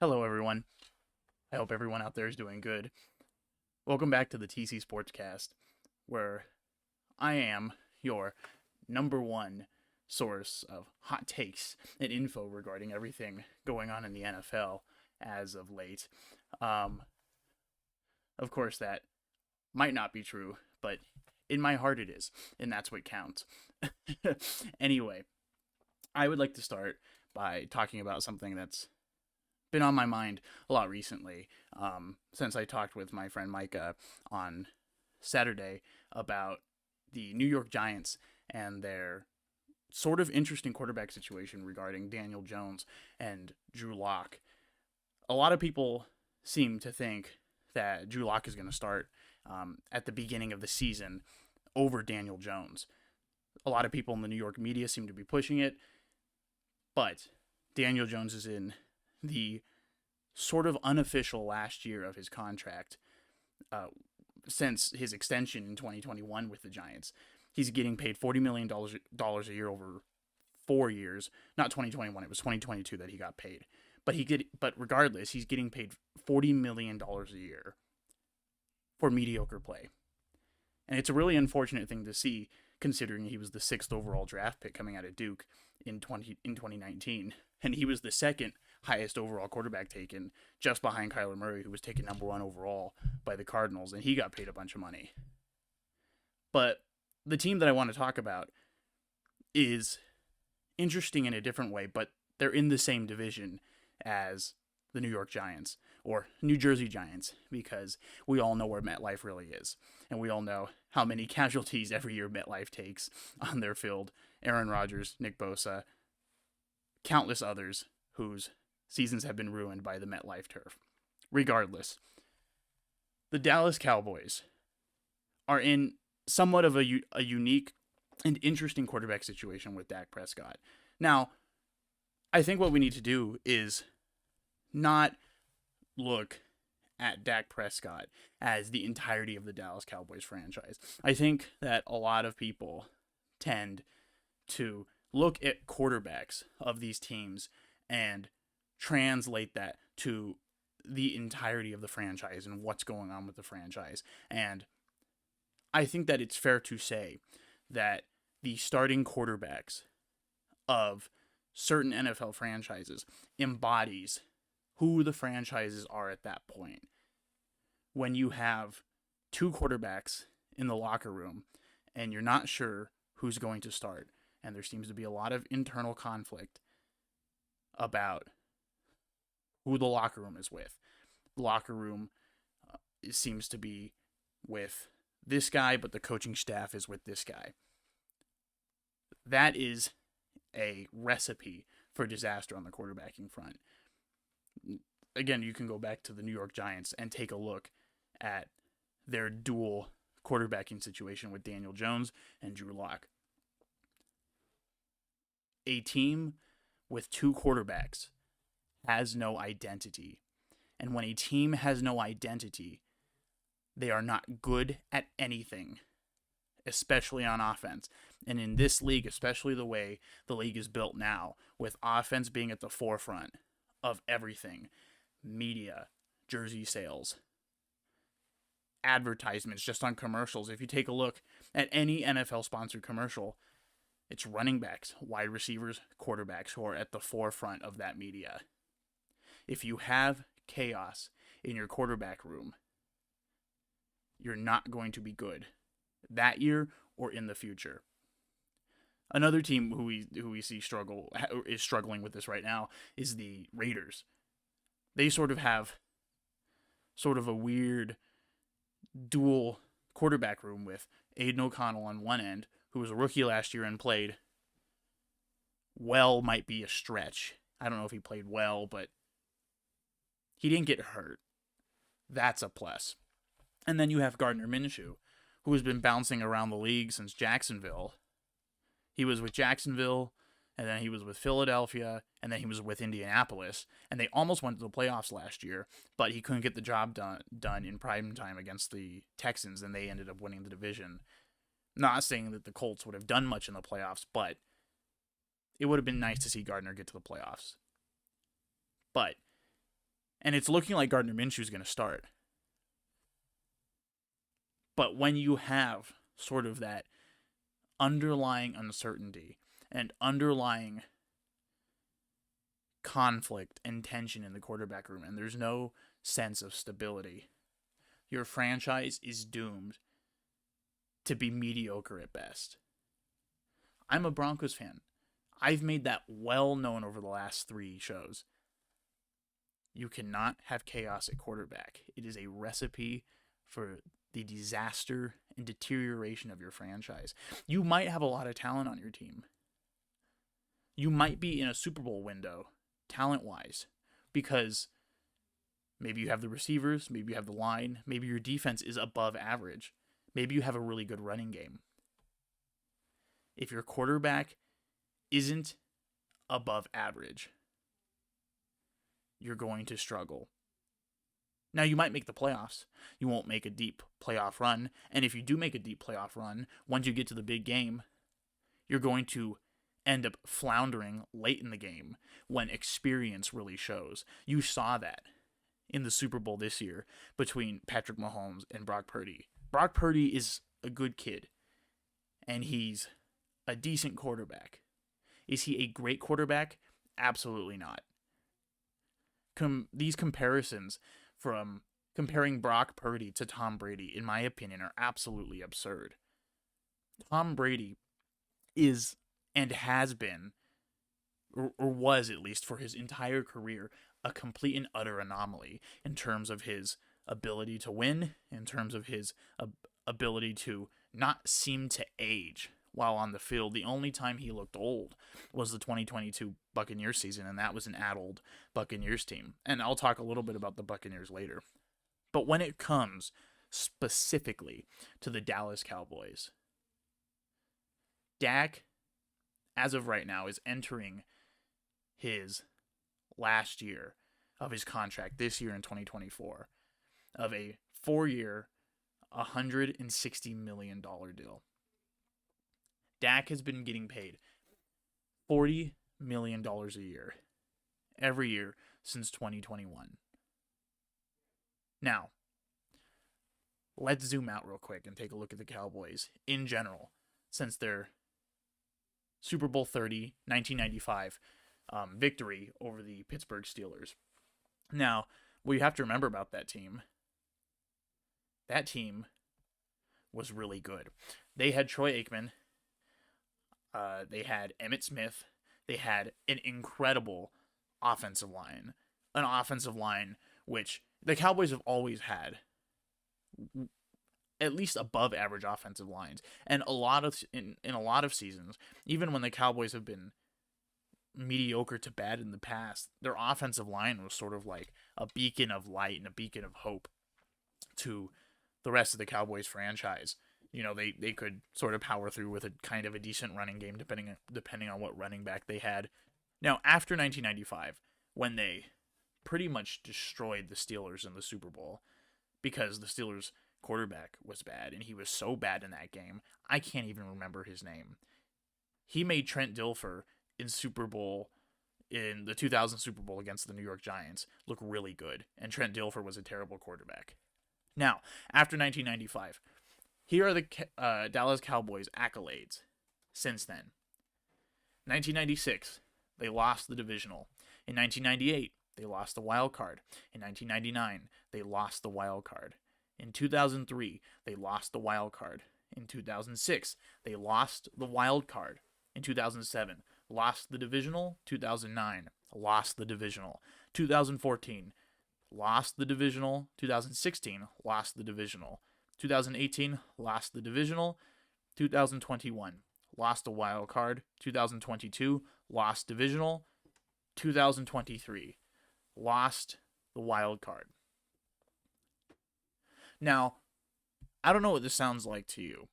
Hello, everyone. I hope everyone out there is doing good. Welcome back to the TC Sportscast, where I am your number one source of hot takes and info regarding everything going on in the NFL as of late. Um, of course, that might not be true, but in my heart it is, and that's what counts. Anyway, I would like to start by talking about something that's been on my mind a lot recently, since I talked with my friend Micah on Saturday about the New York Giants and their sort of interesting quarterback situation regarding Daniel Jones and Drew Lock. A lot of people seem to think that Drew Lock is going to start at the beginning of the season over Daniel Jones. A lot of people in the New York media seem to be pushing it, but Daniel Jones is in the sort of unofficial last year of his contract uh, since his extension in 2021 with the Giants. He's getting paid $40 million a year over 4 years. Not 2021, it was 2022 that he got paid. But regardless, he's getting paid $40 million a year for mediocre play. And it's a really unfortunate thing to see, considering he was the sixth overall draft pick coming out of Duke in 2019, and he was the second highest overall quarterback taken, just behind Kyler Murray, who was taken number one overall by the Cardinals, and he got paid a bunch of money. But the team that I want to talk about is interesting in a different way, but they're in the same division as the New York Giants, or New Jersey Giants, because we all know where MetLife really is. And we all know how many casualties every year MetLife takes on their field. Aaron Rodgers, Nick Bosa, countless others whose seasons have been ruined by the MetLife turf. Regardless, the Dallas Cowboys are in somewhat of a unique and interesting quarterback situation with Dak Prescott. Now, I think what we need to do is not look at Dak Prescott as the entirety of the Dallas Cowboys franchise. I think that a lot of people tend to look at quarterbacks of these teams and translate that to the entirety of the franchise and what's going on with the franchise. And I think that it's fair to say that the starting quarterbacks of certain NFL franchises embodies who the franchises are at that point. When you have two quarterbacks in the locker room and you're not sure who's going to start, and there seems to be a lot of internal conflict about who the locker room is with. The locker room seems to be with this guy, but the coaching staff is with this guy. That is a recipe for disaster on the quarterbacking front. Again, you can go back to the New York Giants and take a look at their dual quarterbacking situation with Daniel Jones and Drew Lock. A team with two quarterbacks has no identity. And when a team has no identity, they are not good at anything, especially on offense. And in this league, especially the way the league is built now, with offense being at the forefront of everything, media, jersey sales, advertisements just on commercials. If you take a look at any NFL sponsored commercial, it's running backs, wide receivers, quarterbacks who are at the forefront of that media. If you have chaos in your quarterback room, you're not going to be good that year or in the future. Another team who we see is struggling with this right now is the Raiders. They sort of have a weird dual quarterback room with Aiden O'Connell on one end, who was a rookie last year and played well, might be a stretch. I don't know if he played well, but he didn't get hurt. That's a plus. And then you have Gardner Minshew, who has been bouncing around the league since Jacksonville. He was with Jacksonville, and then he was with Philadelphia, and then he was with Indianapolis, and they almost went to the playoffs last year, but he couldn't get the job done in prime time against the Texans, and they ended up winning the division. Not saying that the Colts would have done much in the playoffs, but it would have been nice to see Gardner get to the playoffs. But And it's looking like Gardner Minshew's going to start. But when you have sort of that underlying uncertainty and underlying conflict and tension in the quarterback room, and there's no sense of stability, your franchise is doomed to be mediocre at best. I'm a Broncos fan. I've made that well known over the last 3 shows. You cannot have chaos at quarterback. It is a recipe for the disaster and deterioration of your franchise. You might have a lot of talent on your team. You might be in a Super Bowl window, talent-wise, because maybe you have the receivers, maybe you have the line, maybe your defense is above average, maybe you have a really good running game. If your quarterback isn't above average, you're going to struggle. Now, you might make the playoffs. You won't make a deep playoff run. And if you do make a deep playoff run, once you get to the big game, you're going to end up floundering late in the game when experience really shows. You saw that in the Super Bowl this year between Patrick Mahomes and Brock Purdy. Brock Purdy is a good kid, and he's a decent quarterback. Is he a great quarterback? Absolutely not. These comparisons from comparing Brock Purdy to Tom Brady, in my opinion, are absolutely absurd. Tom Brady is and has been, or was at least for his entire career, a complete and utter anomaly in terms of his ability to win, in terms of his ability to not seem to age while on the field. The only time he looked old was the 2022 Buccaneers season, and that was an addled Buccaneers team. And I'll talk a little bit about the Buccaneers later. But when it comes specifically to the Dallas Cowboys, Dak, as of right now, is entering his last year of his contract this year in 2024 of a 4-year, $160 million deal. Dak has been getting paid $40 million a year every year since 2021. Now, let's zoom out real quick and take a look at the Cowboys in general since their Super Bowl 30, 1995 victory over the Pittsburgh Steelers. Now, what you have to remember about that team was really good. They had Troy Aikman. They had Emmitt Smith. They had an incredible offensive line. An offensive line which the Cowboys have always had at least above average offensive lines. And in a lot of seasons, even when the Cowboys have been mediocre to bad in the past, their offensive line was sort of like a beacon of light and a beacon of hope to the rest of the Cowboys franchise. You know, they could sort of power through with a kind of a decent running game depending on what running back they had. Now, after 1995, when they pretty much destroyed the Steelers in the Super Bowl because the Steelers quarterback was bad, and he was so bad in that game, I can't even remember his name. He made Trent Dilfer in the 2000 Super Bowl against the New York Giants look really good, and Trent Dilfer was a terrible quarterback. Now, after 1995, here are the Dallas Cowboys accolades since then. 1996, they lost the divisional. In 1998, they lost the wild card. In 1999, they lost the wild card. In 2003, they lost the wild card. In 2006, they lost the wild card. In 2007, lost the divisional. 2009, lost the divisional. 2014, lost the divisional. 2016, lost the divisional. 2018, lost the divisional. 2021, lost the wild card. 2022, lost divisional. 2023, lost the wild card. Now, I don't know what this sounds like to you.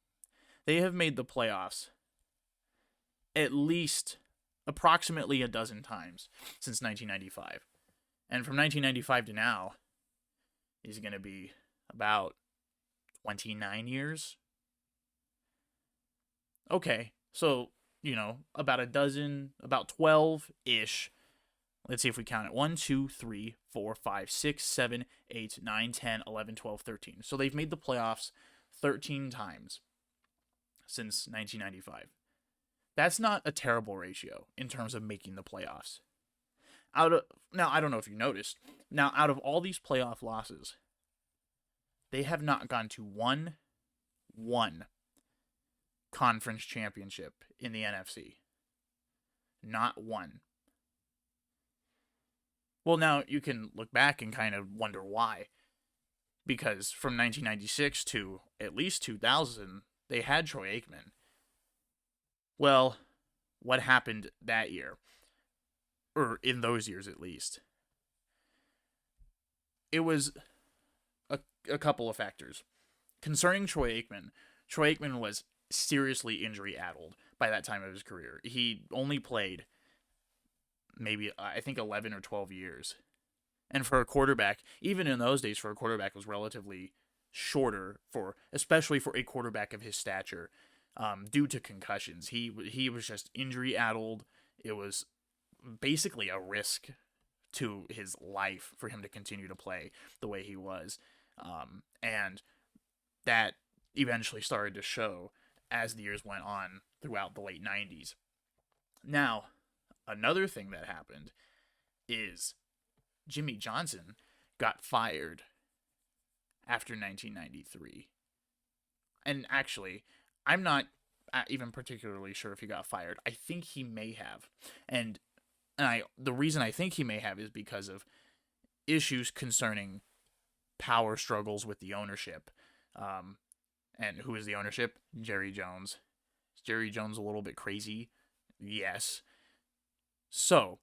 They have made the playoffs at least approximately a dozen times since 1995. And from 1995 to now is going to be about 29 years. Okay, so, about 12-ish, let's see if we count it. 1, 2, 3, 4, 5, 6, 7, 8, 9, 10, 11, 12, 13. So they've made the playoffs 13 times since 1995. That's not a terrible ratio in terms of making the playoffs. Now, I don't know if you noticed. Now, out of all these playoff losses, they have not gone to one conference championship in the NFC. Not one. Well, now you can look back and kind of wonder why. Because from 1996 to at least 2000, they had Troy Aikman. Well, what happened that year? Or in those years at least? It was a couple of factors. Concerning Troy Aikman was seriously injury-addled by that time of his career. He only played maybe, I think, 11 or 12 years. And for a quarterback, even in those days, for a quarterback, was relatively shorter, especially for a quarterback of his stature, due to concussions. He was just injury-addled. It was basically a risk to his life for him to continue to play the way he was. And that eventually started to show as the years went on throughout the late 90s. Now, another thing that happened is Jimmy Johnson got fired after 1993. And actually, I'm not even particularly sure if he got fired. I think he may have. And the reason I think he may have is because of issues concerning power struggles with the ownership. And who is the ownership? Jerry Jones. Is Jerry Jones a little bit crazy? Yes. So,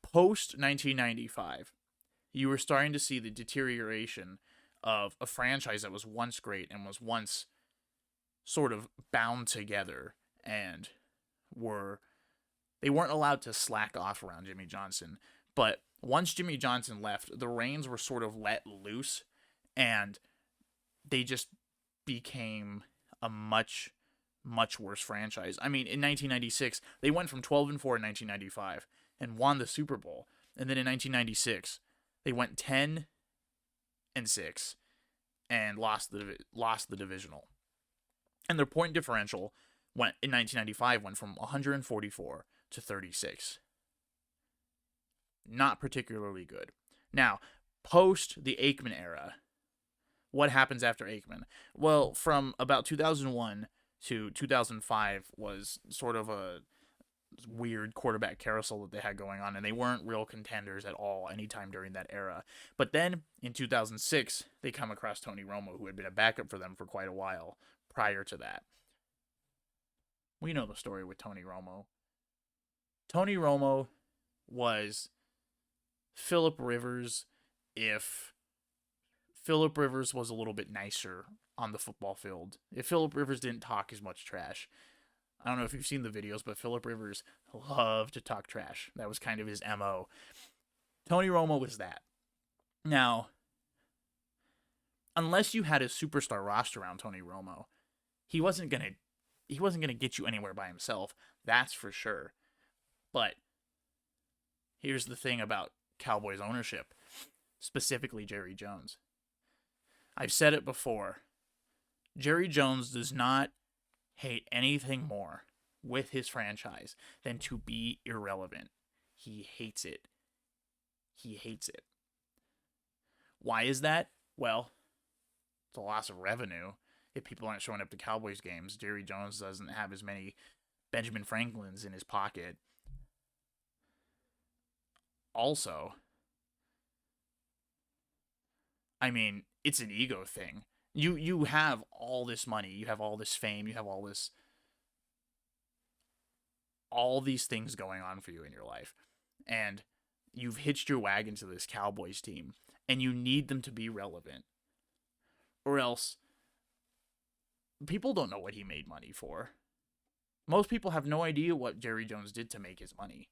post 1995, you were starting to see the deterioration of a franchise that was once great and was once sort of bound together, and they weren't allowed to slack off around Jimmy Johnson. But once Jimmy Johnson left, the reins were sort of let loose, and they just became a much, much worse franchise. I mean, in 1996, they went from 12-4 in 1995 and won the Super Bowl. And then in 1996, they went 10-6 and lost the divisional. And their point differential in 1995 went from 144 to 36. Not particularly good. Now, post the Aikman era, what happens after Aikman? Well, from about 2001 to 2005 was sort of a weird quarterback carousel that they had going on, and they weren't real contenders at all anytime during that era. But then, in 2006, they come across Tony Romo, who had been a backup for them for quite a while prior to that. We know the story with Tony Romo. Tony Romo was Phillip Rivers if Phillip Rivers was a little bit nicer on the football field. If Phillip Rivers didn't talk as much trash. I don't know if you've seen the videos, but Phillip Rivers loved to talk trash. That was kind of his MO. Tony Romo was that. Now, unless you had a superstar roster around Tony Romo, he wasn't gonna get you anywhere by himself. That's for sure. But here's the thing about Cowboys ownership, specifically Jerry Jones. I've said it before. Jerry Jones does not hate anything more with his franchise than to be irrelevant. He hates it. He hates it. Why is that? Well, it's a loss of revenue. If people aren't showing up to Cowboys games, Jerry Jones doesn't have as many Benjamin Franklins in his pocket. Also, I mean, it's an ego thing. You have all this money, you have all this fame, you have all these things going on for you in your life. And you've hitched your wagon to this Cowboys team, and you need them to be relevant. Or else, people don't know what he made money for. Most people have no idea what Jerry Jones did to make his money.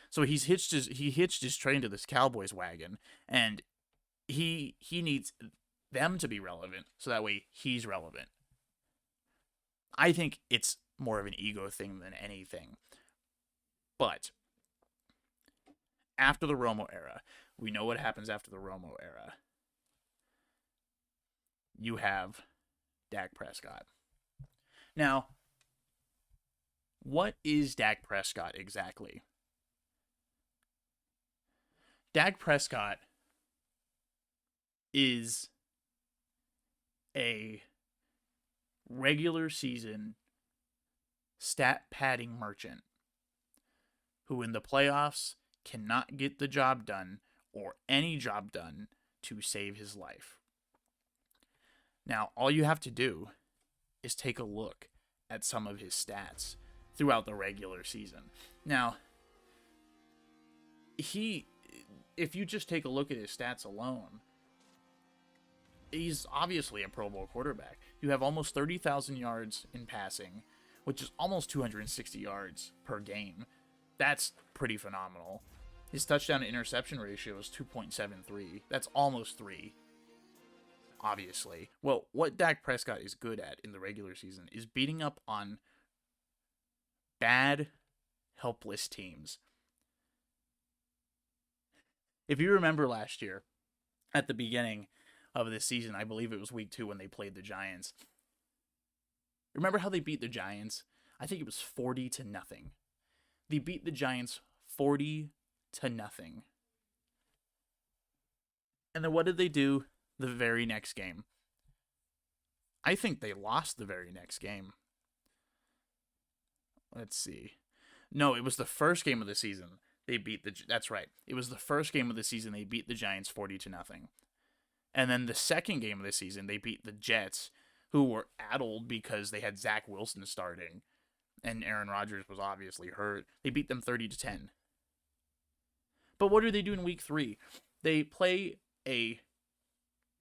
So he hitched his train to this Cowboys wagon, and he needs them to be relevant, so that way he's relevant. I think it's more of an ego thing than anything. But After the Romo era, we know what happens after the Romo era. You have Dak Prescott. Now, what is Dak Prescott exactly? Dak Prescott is a regular season stat padding merchant who in the playoffs cannot get the job done or any job done to save his life. Now, all you have to do is take a look at some of his stats throughout the regular season. Now, if you just take a look at his stats alone, he's obviously a Pro Bowl quarterback. You have almost 30,000 yards in passing, which is almost 260 yards per game. That's pretty phenomenal. His touchdown to interception ratio is 2.73. That's almost 3. Obviously. Well, what Dak Prescott is good at in the regular season is beating up on bad, helpless teams. If you remember last year, at the beginning of this season, I believe it was week 2 when they played the Giants. Remember how they beat the Giants? I think it was 40-0. They beat the Giants 40-0. And then what did they do the very next game? I think they lost the very next game. Let's see. No, it was the first game of the season. That's right. It was the first game of the season they beat the Giants 40-0. And then the second game of the season they beat the Jets, who were addled because they had Zach Wilson starting and Aaron Rodgers was obviously hurt. They beat them 30-10. But what do they do in week 3? They play a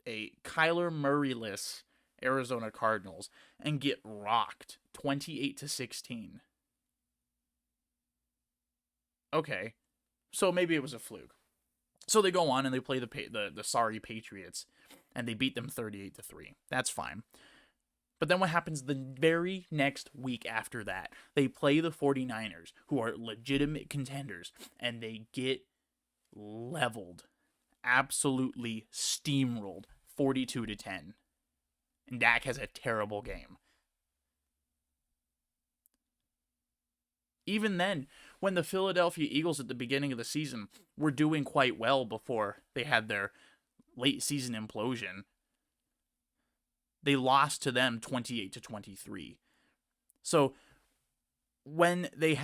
Kyler Murray-less Arizona Cardinals and get rocked 28-16. Okay, so maybe it was a fluke. So they go on and they play the sorry Patriots, and they beat them 38-3. That's fine. But then what happens the very next week after that? They play the 49ers, who are legitimate contenders, and they get leveled, absolutely steamrolled, 42-10. And Dak has a terrible game. Even then, when the Philadelphia Eagles at the beginning of the season were doing quite well before they had their late season implosion, they lost to them 28-23. So when the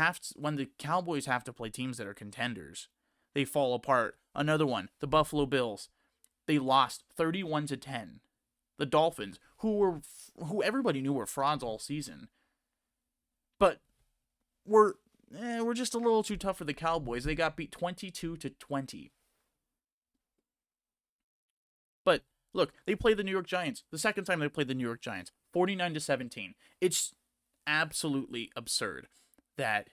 Cowboys have to play teams that are contenders, they fall apart. Another one, the Buffalo Bills, they lost 31-10. The Dolphins, who everybody knew were frauds all season, but were just a little too tough for the Cowboys. They got beat 22-20. But look, they played the New York Giants. The second time they played the New York Giants, 49-17. It's absolutely absurd that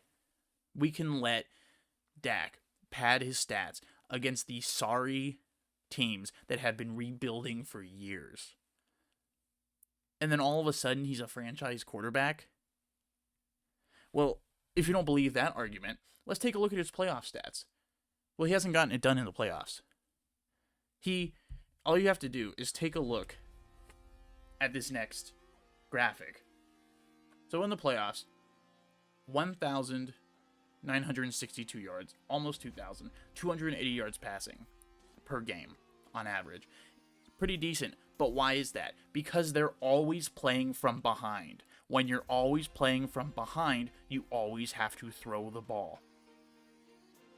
we can let Dak pad his stats against these sorry teams that have been rebuilding for years. And then all of a sudden he's a franchise quarterback. Well, if you don't believe that argument, let's take a look at his playoff stats. Well, he hasn't gotten it done in the playoffs. All you have to do is take a look at this next graphic. So in the playoffs, 1,962 yards, almost 2,000, 280 yards passing per game on average. Pretty decent. But why is that? Because they're always playing from behind. When you're always playing from behind, you always have to throw the ball.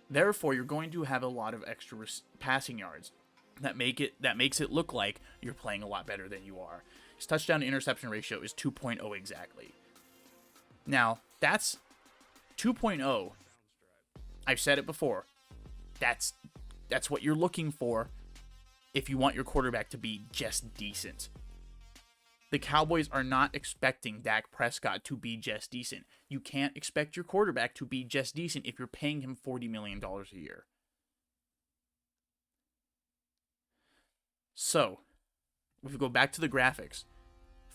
Therefore, you're going to have a lot of extra passing yards. That makes it look like you're playing a lot better than you are. His touchdown to interception ratio is 2.0 exactly. Now, that's 2.0. I've said it before. That's what you're looking for if you want your quarterback to be just decent. The Cowboys are not expecting Dak Prescott to be just decent. You can't expect your quarterback to be just decent if you're paying him $40 million a year. So, if we go back to the graphics,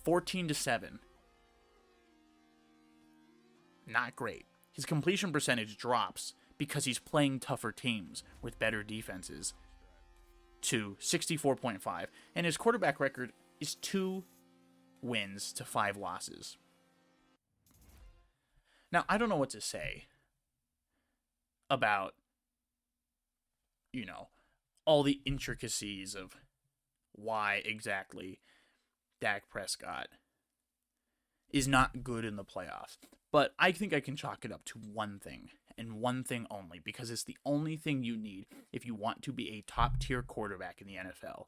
14-7. Not great. His completion percentage drops because he's playing tougher teams with better defenses to 64.5. And his quarterback record is 2 wins to 5 losses. Now, I don't know what to say about, all the intricacies of why exactly Dak Prescott is not good in the playoffs. But I think I can chalk it up to one thing, and one thing only, because it's the only thing you need if you want to be a top-tier quarterback in the NFL.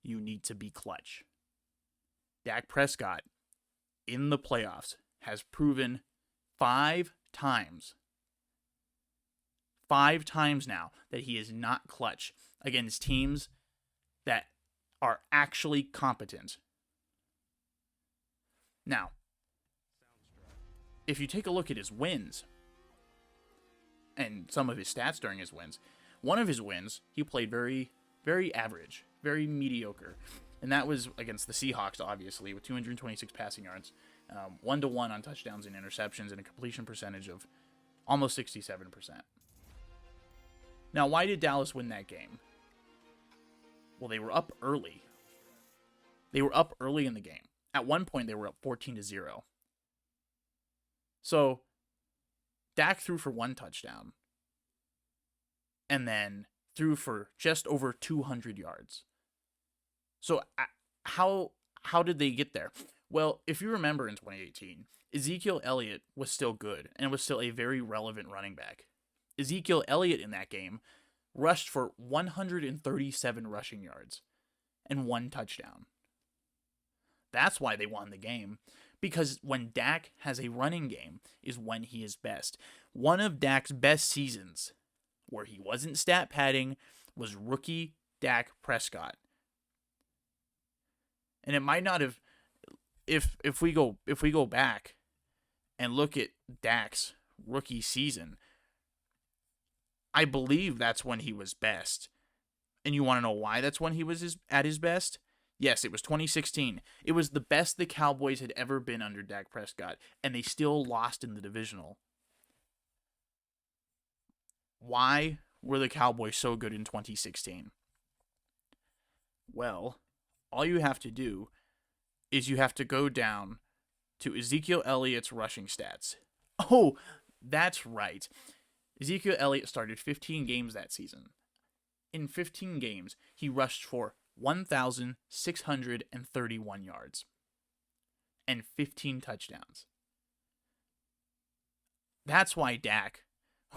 You need to be clutch. Dak Prescott, in the playoffs, has proven 5 times now that he is not clutch against teams that are actually competent. Now, if you take a look at his wins and some of his stats during his wins, one of his wins, he played very, very average, very mediocre. And that was against the Seahawks, obviously, with 226 passing yards, 1-to-1 on touchdowns and interceptions, and a completion percentage of almost 67%. Now, why did Dallas win that game? Well, they were up early. They were up early in the game. At one point, they were up 14-0. So, Dak threw for 1 touchdown, and then threw for just over 200 yards. So, how did they get there? Well, if you remember in 2018, Ezekiel Elliott was still good, and was still a very relevant running back. Ezekiel Elliott in that game rushed for 137 rushing yards and 1 touchdown. That's why they won the game, because when Dak has a running game is when he is best. One of Dak's best seasons, where he wasn't stat padding, was rookie Dak Prescott. And it might not have, if we go back and look at Dak's rookie season, I believe that's when he was best. And you want to know why that's when he was at his best? Yes, it was 2016. It was the best the Cowboys had ever been under Dak Prescott, and they still lost in the divisional. Why were the Cowboys so good in 2016? Well, all you have to do is you have to go down to Ezekiel Elliott's rushing stats. Oh, that's right. Ezekiel Elliott started 15 games that season. In 15 games, he rushed for 1,631 yards and 15 touchdowns. That's why Dak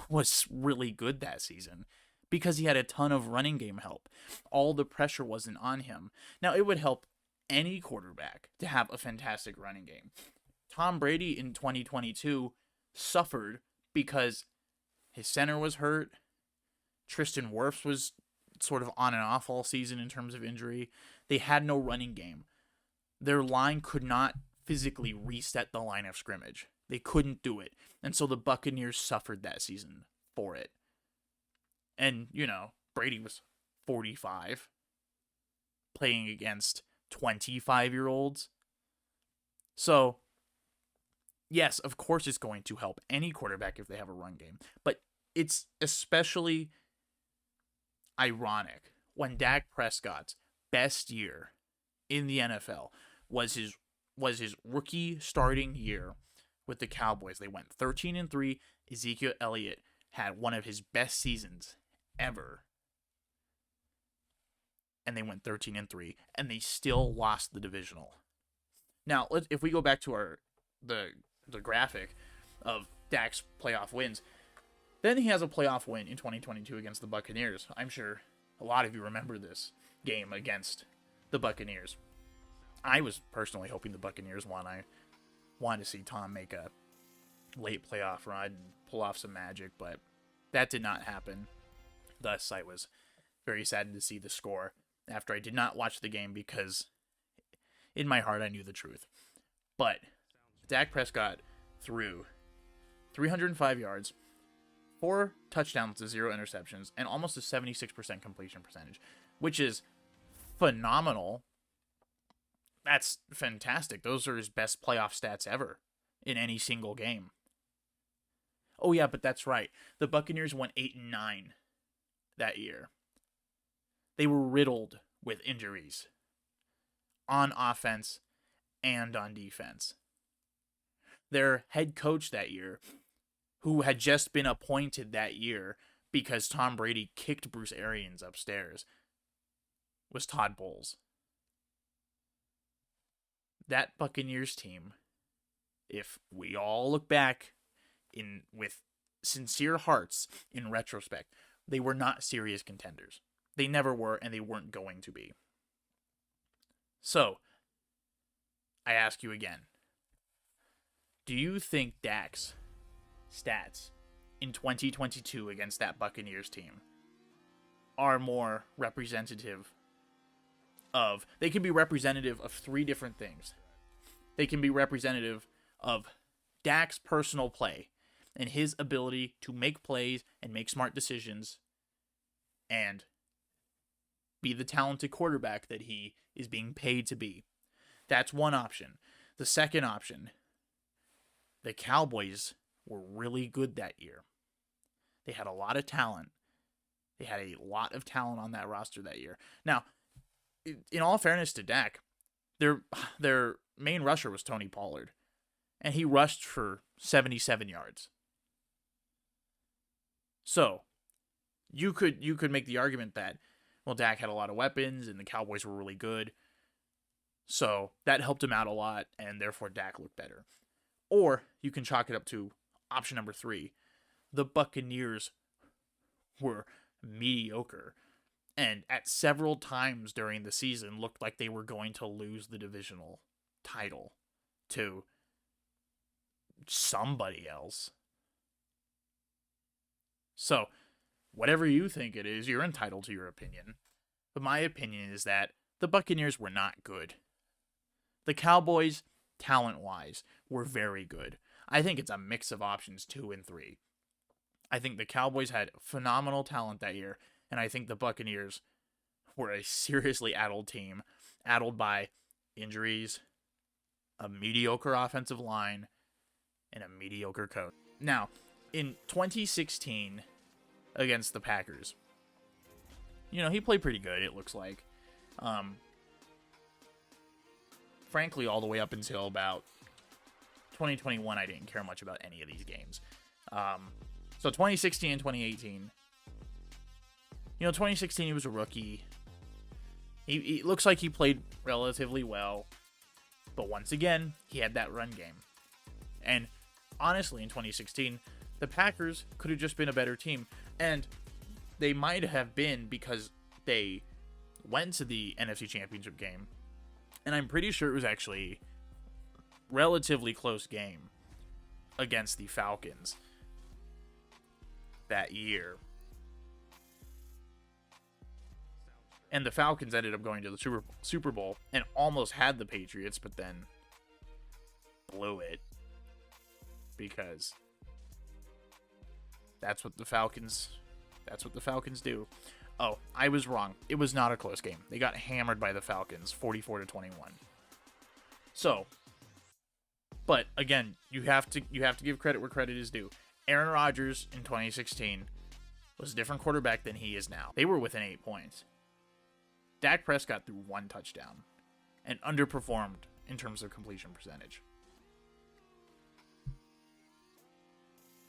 was really good that season, because he had a ton of running game help. All the pressure wasn't on him. Now, it would help any quarterback to have a fantastic running game. Tom Brady in 2022 suffered because his center was hurt. Tristan Wirfs was sort of on and off all season in terms of injury. They had no running game. Their line could not physically reset the line of scrimmage. They couldn't do it. And so the Buccaneers suffered that season for it. And, Brady was 45, playing against 25-year-olds. So, yes, of course it's going to help any quarterback if they have a run game. But it's especially ironic when Dak Prescott's best year in the NFL was his rookie starting year with the Cowboys. They went 13-3. Ezekiel Elliott had one of his best seasons ever. And they went 13-3, and they still lost the divisional. Now, if we go back to the graphic of Dak's playoff wins, then he has a playoff win in 2022 against the Buccaneers. I'm sure a lot of you remember this game against the Buccaneers. I was personally hoping the Buccaneers won. I wanted to see Tom make a late playoff run and pull off some magic, but that did not happen. Thus, I was very saddened to see the score after I did not watch the game, because in my heart I knew the truth. But Dak Prescott threw 305 yards, 4 touchdowns to 0 interceptions, and almost a 76% completion percentage, which is phenomenal. That's fantastic. Those are his best playoff stats ever in any single game. Oh yeah, but that's right. The Buccaneers went 8-9 that year. They were riddled with injuries on offense and on defense. Their head coach that year, who had just been appointed that year because Tom Brady kicked Bruce Arians upstairs, was Todd Bowles. That Buccaneers team, if we all look back with sincere hearts in retrospect, they were not serious contenders. They never were, and they weren't going to be. So, I ask you again, do you think Dak's stats in 2022 against that Buccaneers team are more representative of... They can be representative of three different things. They can be representative of Dak's personal play and his ability to make plays and make smart decisions and be the talented quarterback that he is being paid to be. That's one option. The second option, the Cowboys were really good that year. They had a lot of talent. They had a lot of talent on that roster that year. Now, in all fairness to Dak, their main rusher was Tony Pollard, and he rushed for 77 yards. So, you could make the argument that, well, Dak had a lot of weapons and the Cowboys were really good, so that helped him out a lot, and therefore Dak looked better. Or you can chalk it up to option number 3. The Buccaneers were mediocre, and at several times during the season looked like they were going to lose the divisional title to somebody else. So, whatever you think it is, you're entitled to your opinion. But my opinion is that the Buccaneers were not good. The Cowboys, talent-wise, were very good. I think it's a mix of options 2 and 3. I think the Cowboys had phenomenal talent that year, and I think the Buccaneers were a seriously addled team, addled by injuries, a mediocre offensive line, and a mediocre coach. Now, in 2016, against the Packers, he played pretty good, it looks like. Frankly, all the way up until about 2021, I didn't care much about any of these games. So 2016 and 2018, 2016 he was a rookie. He looks like he played relatively well, but once again, he had that run game. And honestly, in 2016, the Packers could have just been a better team, and they might have been because they went to the NFC Championship game, and I'm pretty sure it was actually a relatively close game against the Falcons that year. And the Falcons ended up going to the Super Bowl and almost had the Patriots, but then blew it because that's what the Falcons do. Oh, I was wrong. It was not a close game. They got hammered by the Falcons, 44-21. So, but again, you have to give credit where credit is due. Aaron Rodgers in 2016 was a different quarterback than he is now. They were within 8 points. Dak Prescott threw 1 touchdown and underperformed in terms of completion percentage.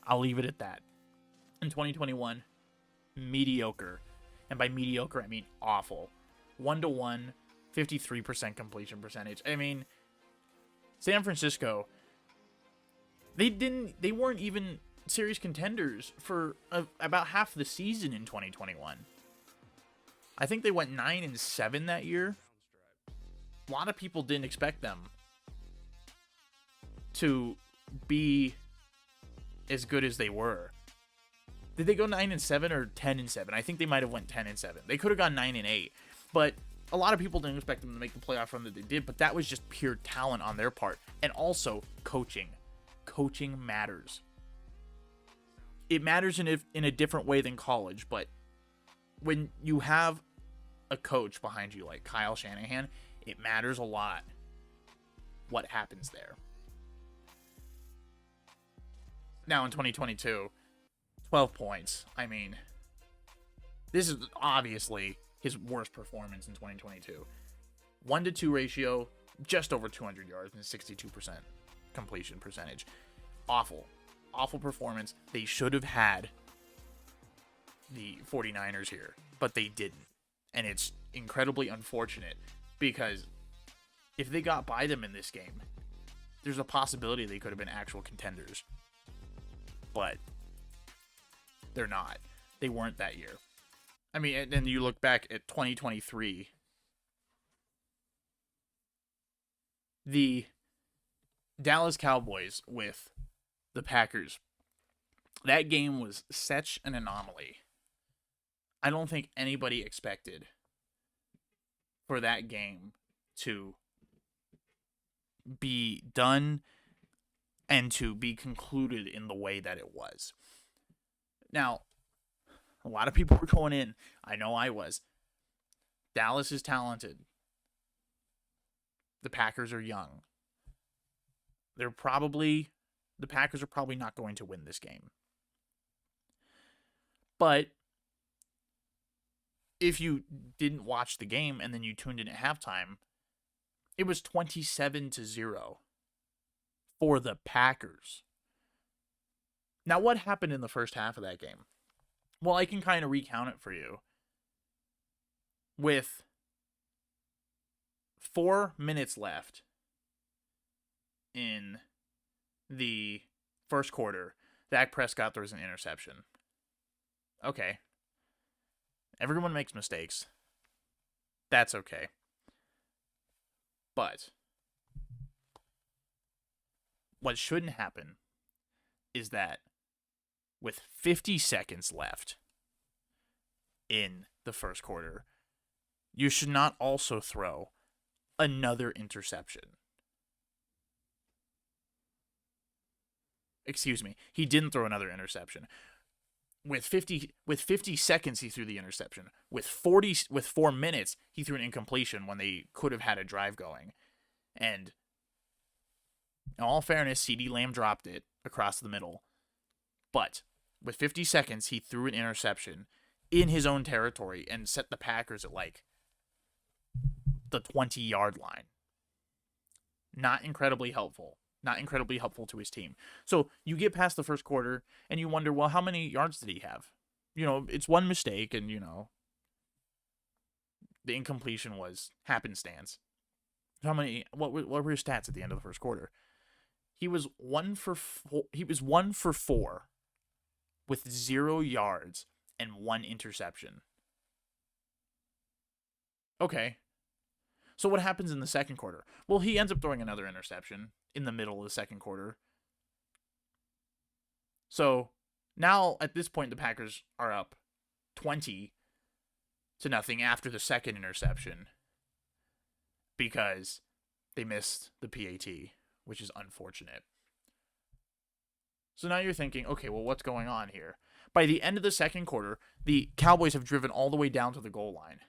I'll leave it at that. In 2021, mediocre. And by mediocre, I mean awful. 1-1, 53% completion percentage. I mean, San Francisco, they weren't even serious contenders for about half the season in 2021. I think they went 9-7 that year. A lot of people didn't expect them to be as good as they were. Did they go 9-7 or 10-7? I think they might have went 10-7. They could have gone 9-8, but a lot of people didn't expect them to make the playoff run that they did. But that was just pure talent on their part, and also coaching. Coaching matters. It matters in a different way than college, but when you have a coach behind you like Kyle Shanahan, it matters a lot what happens there. Now in 2022, 12 points. I mean, this is obviously his worst performance in 2022. 1-2 ratio, just over 200 yards and 62% completion percentage. Awful. Awful performance. They should have had the 49ers here, but they didn't. And it's incredibly unfortunate because if they got by them in this game, there's a possibility they could have been actual contenders. But they're not. They weren't that year. I mean, and then you look back at 2023, the Dallas Cowboys with the Packers, that game was such an anomaly. I don't think anybody expected for that game to be done and to be concluded in the way that it was. Now, a lot of people were going in. I know I was. Dallas is talented. The Packers are young. The Packers are probably not going to win this game. But if you didn't watch the game and then you tuned in at halftime, it was 27-0 for the Packers. Now, what happened in the first half of that game? Well, I can kind of recount it for you. With 4 minutes left in the first quarter, Dak Prescott throws an interception. Okay. Everyone makes mistakes. That's okay. But what shouldn't happen is that with 50 seconds left in the first quarter, you should not also throw another interception. Excuse me. He didn't throw another interception. With 50 seconds, he threw the with 4 minutes, he threw an incompletion when they could have had a drive going. And in all fairness, CeeDee Lamb dropped it across the middle. But with 50 seconds, he threw an interception in his own territory and set the Packers at like the 20-yard line. Not incredibly helpful. Not incredibly helpful to his team. So you get past the first quarter and you wonder, well, how many yards did he have? You know, it's one mistake and, you know, the incompletion was happenstance. How many, what were his stats at the end of the first quarter? He was 1 for 4 with 0 yards and 1 interception. Okay. So what happens in the second quarter? Well, he ends up throwing another interception in the middle of the second quarter. So now at this point, the Packers are up 20-0 after the second interception because they missed the PAT, which is unfortunate. So now you're thinking, okay, well, what's going on here? By the end of the second quarter, the Cowboys have driven all the way down to the goal line.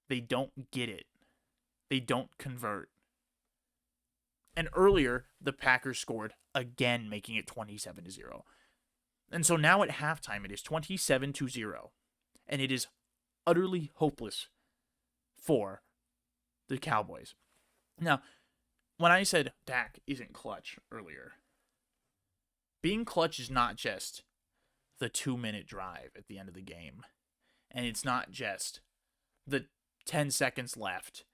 They don't get it. They don't convert. And earlier, the Packers scored again, making it 27-0. And so now at halftime, it is 27-0. And it is utterly hopeless for the Cowboys. Now, when I said Dak isn't clutch earlier, being clutch is not just the 2-minute drive at the end of the game. And it's not just the 10 seconds left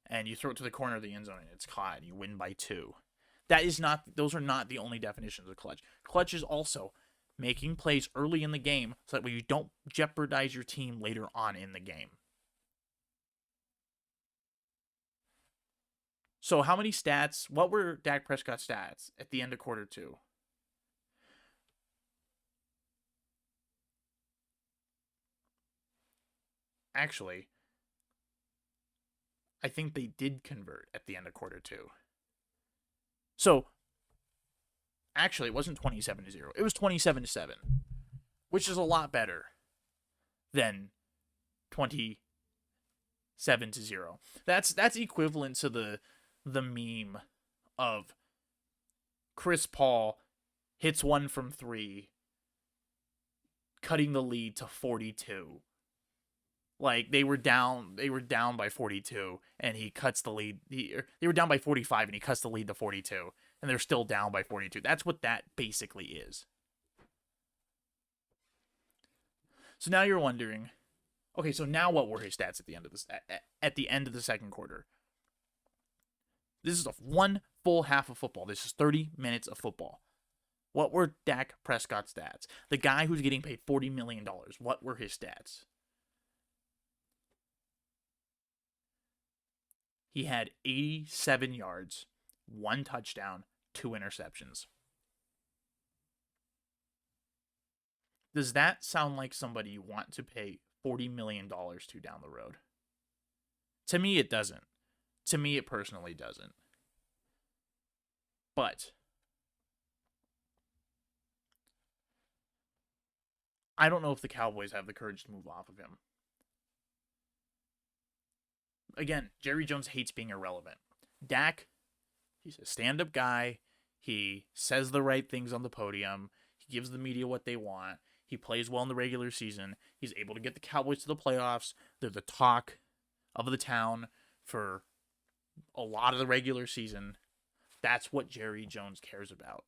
and you throw it to the corner of the end zone and it's caught and you win by 2. Those are not the only definitions of clutch. Clutch is also making plays early in the game so that way you don't jeopardize your team later on in the game. So how many stats, what were Dak Prescott's stats at the end of quarter 2? Actually, I think they did convert at the end of quarter 2. So, actually, it wasn't 27-0. It was 27-7, which is a lot better than 27-0. That's equivalent to the meme of Chris Paul hits one from 3, cutting the lead to 42. Like they were down by 42, and he cuts the lead. They were down by 45, and he cuts the lead to 42, and they're still down by 42. That's what that basically is. So now you're wondering, okay, so now what were his stats at the end of this at the end of the second quarter? This is one full half of football. This is 30 minutes of football. What were Dak Prescott's stats? The guy who's getting paid $40 million, what were his stats? He had 87 yards, 1 touchdown, 2 interceptions. Does that sound like somebody you want to pay $40 million to down the road? To me, it doesn't. To me, it personally doesn't. But I don't know if the Cowboys have the courage to move off of him. Again, Jerry Jones hates being irrelevant. Dak, he's a stand-up guy. He says the right things on the podium. He gives the media what they want. He plays well in the regular season. He's able to get the Cowboys to the playoffs. They're the talk of the town for a lot of the regular season. That's what Jerry Jones cares about.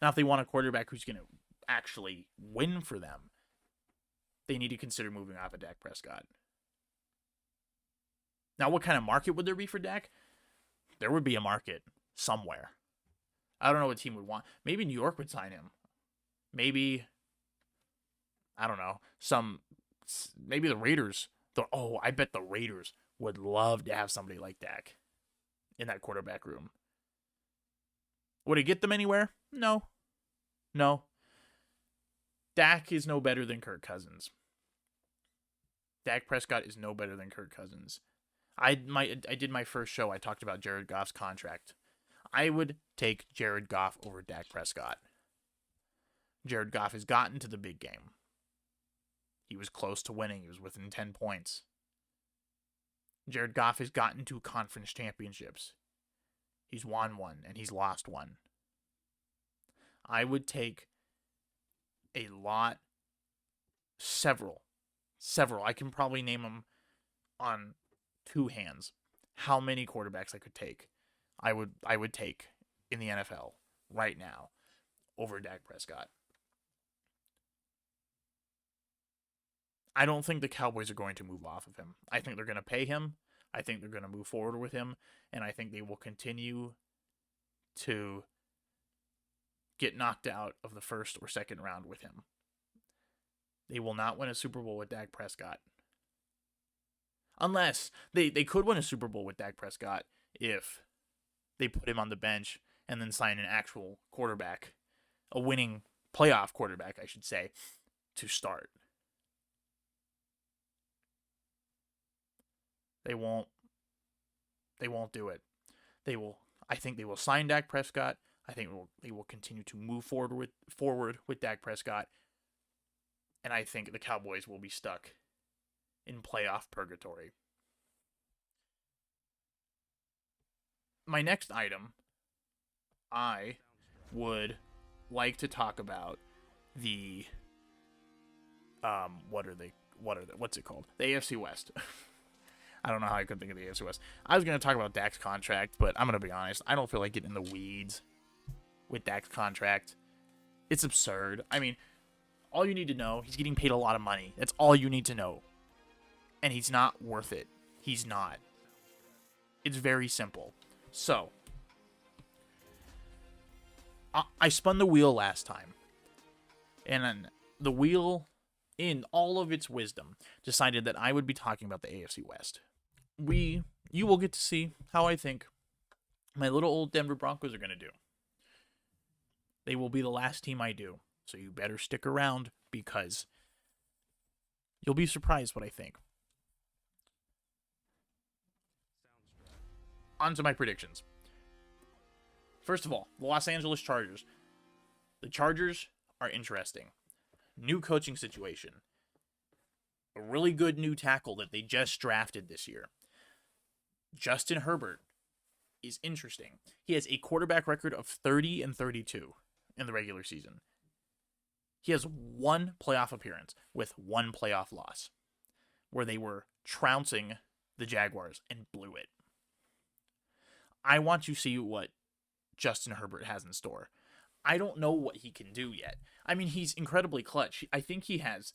Now, if they want a quarterback who's going to actually win for them, they need to consider moving off of Dak Prescott. Now, what kind of market would there be for Dak? There would be a market somewhere. I don't know what team would want. Maybe New York would sign him. Maybe, I don't know, maybe the Raiders. I bet the Raiders would love to have somebody like Dak in that quarterback room. Would it get them anywhere? No. Dak is no better than Kirk Cousins. Dak Prescott is no better than Kirk Cousins. I did my first show. I talked about Jared Goff's contract. I would take Jared Goff over Dak Prescott. Jared Goff has gotten to the big game. He was close to winning. He was within 10 points. Jared Goff has gotten to conference championships. He's won one and he's lost one. I would take several. I can probably name them on 2 hands how many quarterbacks I could take. I would take in the NFL right now over Dak Prescott. I don't think the Cowboys are going to move off of him. I think they're going to pay him. I think they're going to move forward with him, and I think they will continue to get knocked out of the first or second round with him. They will not win a Super Bowl with Dak Prescott. Unless they could win a Super Bowl with Dak Prescott if they put him on the bench and then sign an actual quarterback, a winning playoff quarterback, I should say, to start. They won't do it. I think they will sign Dak Prescott. I think they will continue to move forward with Dak Prescott. And I think the Cowboys will be stuck in playoff purgatory. My next item, I would like to talk about the what's it called? The AFC West. I don't know how I could think of the AFC West. I was going to talk about Dak's contract, but I'm going to be honest. I don't feel like getting in the weeds with Dak's contract. It's absurd. I mean, all you need to know, he's getting paid a lot of money. That's all you need to know. And he's not worth it. He's not. It's very simple. So, I spun the wheel last time. And the wheel, in all of its wisdom, decided that I would be talking about the AFC West. You will get to see how I think my little old Denver Broncos are going to do. They will be the last team I do. So you better stick around because you'll be surprised what I think. On to my predictions. First of all, the Los Angeles Chargers. The Chargers are interesting. New coaching situation. A really good new tackle that they just drafted this year. Justin Herbert is interesting. He has a quarterback record of 30-32. in the regular season. He has one playoff appearance with one playoff loss, where they were trouncing the Jaguars and blew it. I want to see what Justin Herbert has in store. I don't know what he can do yet. I mean, he's incredibly clutch. I think he has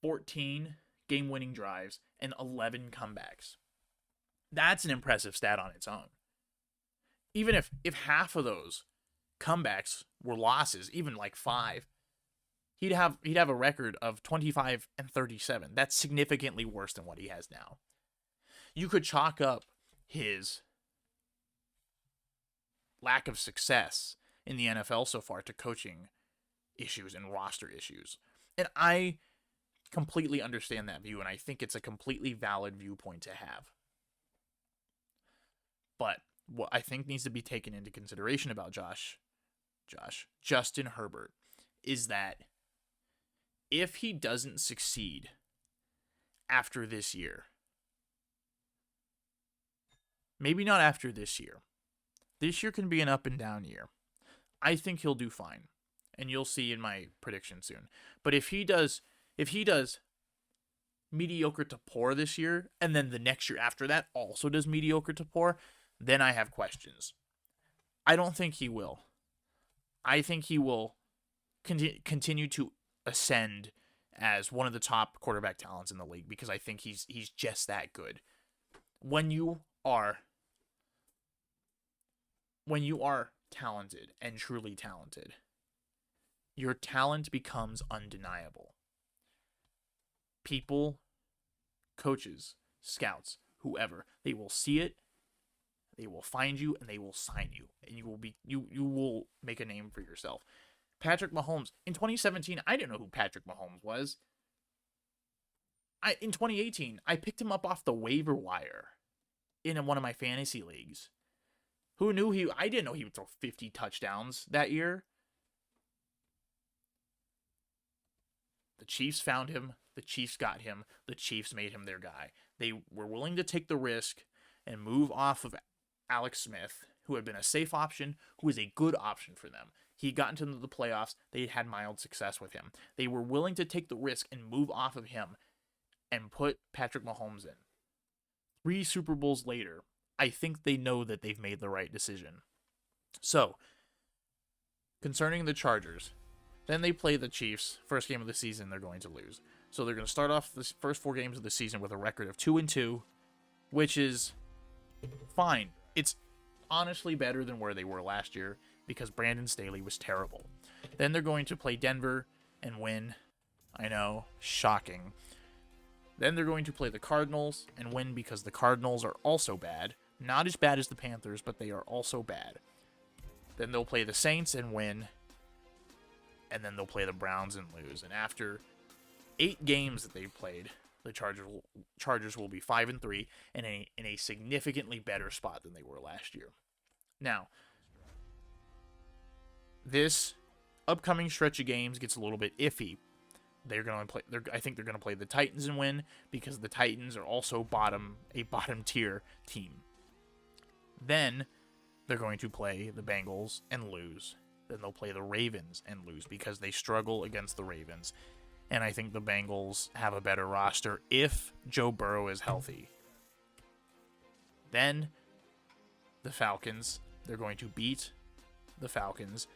14 game-winning drives and 11 comebacks. That's an impressive stat on its own. Even if half of those comebacks were losses, even like 5, he'd have a record of 25-37. That's significantly worse than what he has now. You could chalk up his lack of success in the NFL so far to coaching issues and roster issues. And I completely understand that view, and I think it's a completely valid viewpoint to have. But what I think needs to be taken into consideration about Justin Herbert is that if he doesn't succeed after this year, maybe not after this year can be an up and down year. I think he'll do fine, and you'll see in my prediction soon. But if he does mediocre to poor this year, and then the next year after that also does mediocre to poor, then I have questions. I don't think he will. I think he will continue to ascend as one of the top quarterback talents in the league, because I think he's just that good. When you are talented and truly talented, your talent becomes undeniable. People, coaches, scouts, whoever, they will see it, they will find you, and they will sign you, and you will make a name for yourself. Patrick Mahomes, in 2017, I didn't know who Patrick Mahomes was. In 2018, I picked him up off the waiver wire in one of my fantasy leagues. Who knew I didn't know he would throw 50 touchdowns that year. The Chiefs found him. The Chiefs got him. The Chiefs made him their guy. They were willing to take the risk and move off of Alex Smith, who had been a safe option, who was a good option for them. He got into the playoffs. They had mild success with him. They were willing to take the risk and move off of him and put Patrick Mahomes in. 3 Super Bowls later, I think they know that they've made the right decision. So, concerning the Chargers, then they play the Chiefs. First game of the season, they're going to lose. So they're going to start off the first 4 games of the season with a record of 2-2, which is fine. It's honestly better than where they were last year, because Brandon Staley was terrible. Then they're going to play Denver and win. I know, shocking. Then they're going to play the Cardinals and win, because the Cardinals are also bad. Not as bad as the Panthers, but they are also bad. Then they'll play the Saints and win. And then they'll play the Browns and lose. And after 8 games that they've played, the Chargers will be 5-3 and in a significantly better spot than they were last year. Now, this upcoming stretch of games gets a little bit iffy. I think they're going to play the Titans and win, because the Titans are also a bottom tier team. Then they're going to play the Bengals and lose. Then they'll play the Ravens and lose, because they struggle against the Ravens. And I think the Bengals have a better roster if Joe Burrow is healthy. Then the Falcons, they're going to beat the Falcons.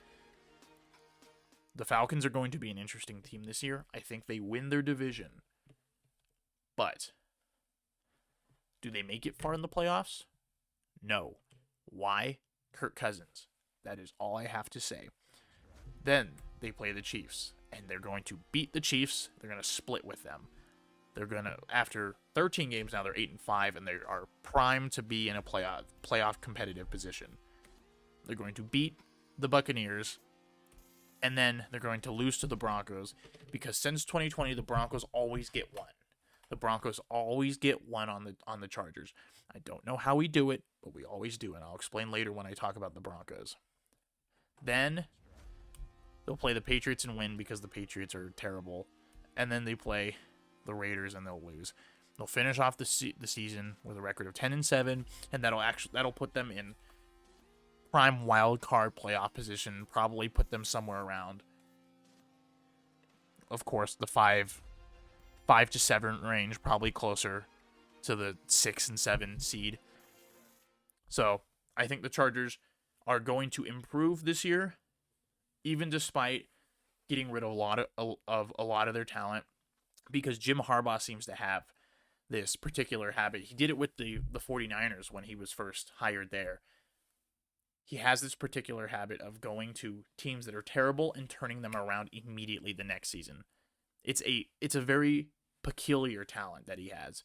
The Falcons are going to be an interesting team this year. I think they win their division. But do they make it far in the playoffs? No. Why? Kirk Cousins. That is all I have to say. Then they play the Chiefs, and they're going to beat the Chiefs. They're going to split with them. They're going to, after 13 games now, they're 8-5, and they are primed to be in a playoff competitive position. They're going to beat the Buccaneers, and then they're going to lose to the Broncos, because since 2020, the Broncos always get one. The Broncos always get one on the Chargers. I don't know how we do it, but we always do, and I'll explain later when I talk about the Broncos. Then they'll play the Patriots and win, because the Patriots are terrible. And then they play the Raiders and they'll lose. They'll finish off the season with a record of 10-7, and that'll put them in prime wild card playoff position, probably put them somewhere around, of course, the 5 to 7 range, probably closer to the 6 and 7 seed. So I think the Chargers are going to improve this year, even despite getting rid of a lot of their talent, because Jim Harbaugh seems to have this particular habit. He did it with the 49ers when he was first hired there. He has this particular habit of going to teams that are terrible and turning them around immediately the next season. It's a very peculiar talent that he has.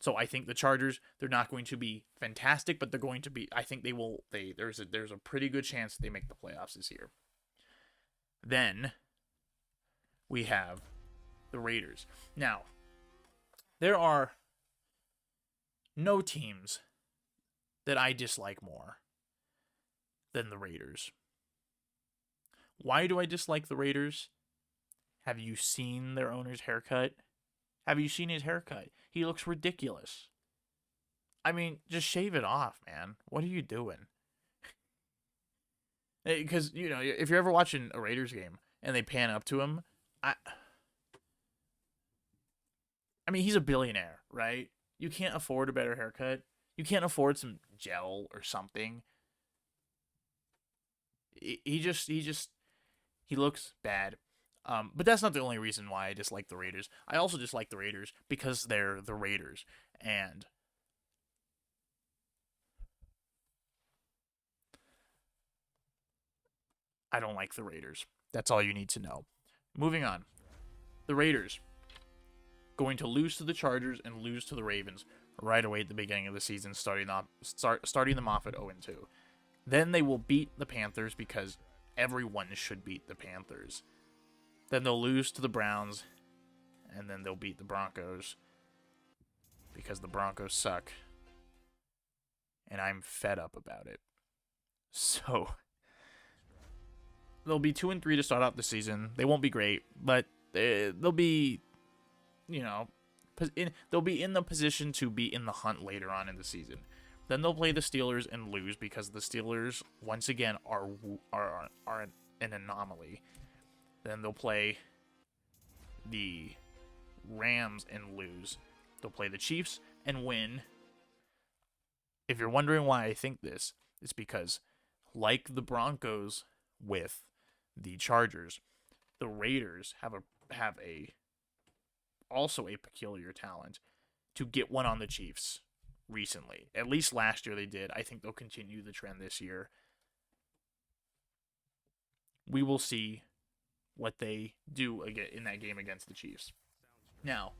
So I think the Chargers, they're not going to be fantastic, but they're going to be, I think they will, there's a pretty good chance they make the playoffs this year. Then we have the Raiders. Now, there are no teams that I dislike more than the Raiders. Why do I dislike the Raiders? Have you seen their owner's haircut? Have you seen his haircut? He looks ridiculous. I mean, just shave it off, man. What are you doing? Because, you know, if you're ever watching a Raiders game and they pan up to him, I mean, he's a billionaire, right? You can't afford a better haircut. You can't afford some gel or something. He looks bad. But that's not the only reason why I dislike the Raiders. I also dislike the Raiders because they're the Raiders. And I don't like the Raiders. That's all you need to know. Moving on. The Raiders going to lose to the Chargers and lose to the Ravens right away at the beginning of the season, starting them off at 0-2. Then they will beat the Panthers because everyone should beat the Panthers. Then they'll lose to the Browns, and then they'll beat the Broncos because the Broncos suck. And I'm fed up about it. So they'll be 2-3 to start out the season. They won't be great, but they'll be, you know, they'll be in the position to be in the hunt later on in the season. Then they'll play the Steelers and lose because the Steelers once again are an anomaly. Then they'll play the Rams and lose. They'll play the Chiefs and win. If you're wondering why I think this, it's because, like the Broncos with the Chargers, the Raiders have also a peculiar talent to get one on the Chiefs recently. At least last year they did. I think they'll continue the trend this year. We will see what they do in that game against the Chiefs. Now,